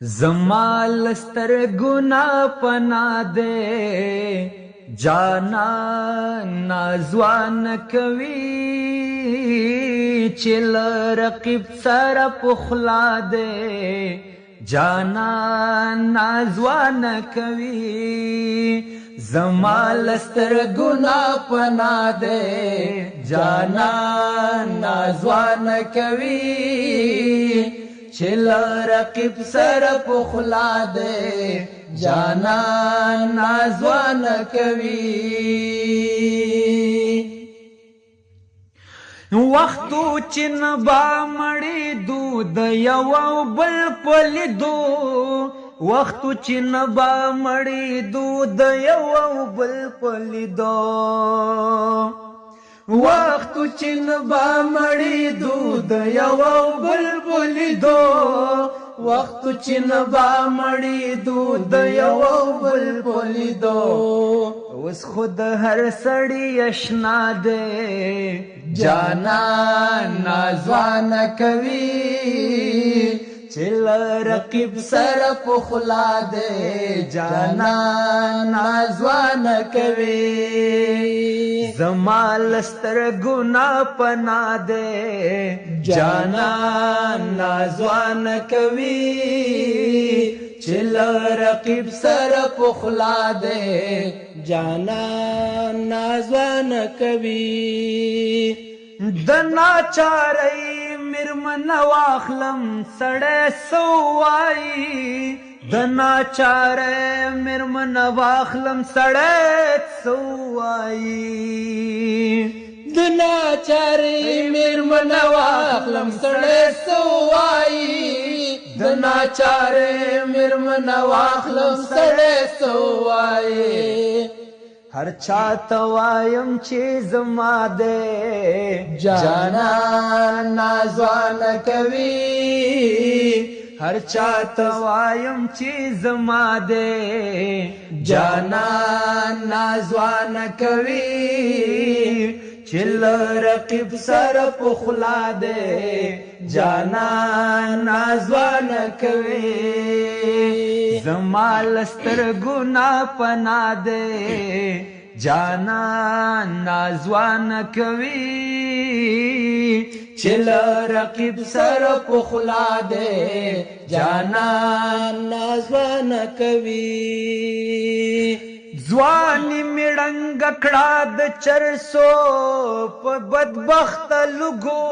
زما لسترګو نه پناه دی جانا نازوان کوي چې له رقیب سره پخلا دی جانا نازوان کوي زما لسترګو نه پناه دی جانا نازوان کوي چې له رقیب سره پخلا دی جانا نازوان کوي وختو چې نبا مړې دو د یو او بل په لیدو وختو چې نبا مړې دو د یو او بل په لیدو وختو چې نبا مړې دو د یو او بل په لیدو وختو چې نبا مړې دو د یو او بل په لیدو اوس خود هر سړی اشنا دی جانا نازوان کوي چې له رقیب سره پخلا دی جانا نازوان کوي زما لسترګو نه پناه دی جانا نازوان کوي چې له رقیب سره پخلا دی جانا نازوان کوي د ناچارۍ میرمن واخلم سړی سووایي د ناچارۍ میرمن واخلم سړی سووایي د ناچارۍ میرمن واخلم سړی سووایي د ناچارۍ میرمن واخلم سړی سووایي هر چاته وایم چې زما دی جانا نازوان کوي هر چاته وایم چې زما دی جانا نازوان کوي چې له رقیب سره پخلا دی جانا نازوان کوي زما لسترګو نه پناه دی جانا نازوان کوي چې له رقیب سره پخلا دی جانا نازوان کوي ځواني مې ړنګه کړه د چرسو په بدبخته لږو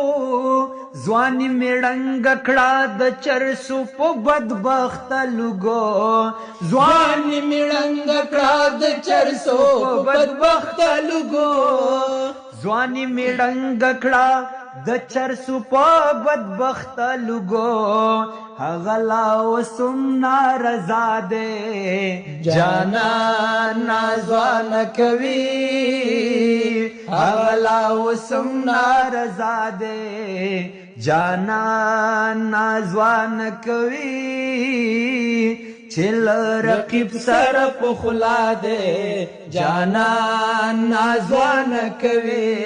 ځواني مې ړنګه کړه د چرسو په بدبخته لږو ځواني مې ړنګه کړه د چرسو په بدبخته لږو ځواني مې ړنګه کړه د چرسو په بدبخته لږو هغه لا اوسم نارضا دی جانا نازوان کوي هغه لا اوسم نارضا دی جانا نازوان کوي چې له رقیب سره پخلا دی جانا نازوان کوي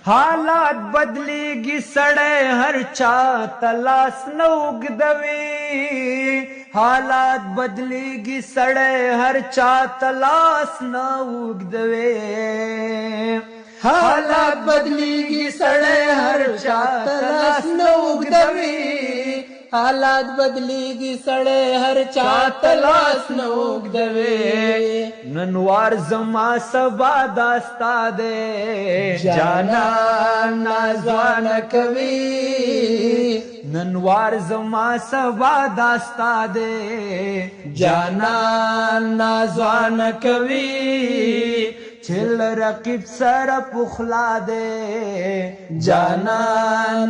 حالات بدلیږي سړی هر چا ته لاس نه اوږدوي حالات بدلیږي سړی هر چا ته لاس نه اوږدوي حالات بدلیږي سړی هر چا ته لاس نه اوږدوي حالات بدلیږي سړی هر چا ته لاس نه اوږدوي نن وار زما سبا داستا دی جانا نازوان کوي نن وار زما سبا داستا دی جانا نازوان کوي چې له رقیب سره پخلا دی جانا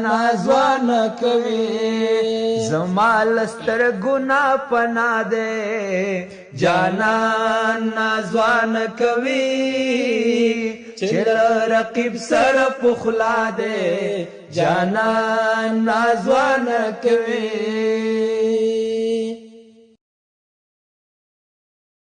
نازوان کوي زما لسترګو نه پناه دی جانا نازوان کوي چې له رقیب سره پخلا دی جانا نازوان کوي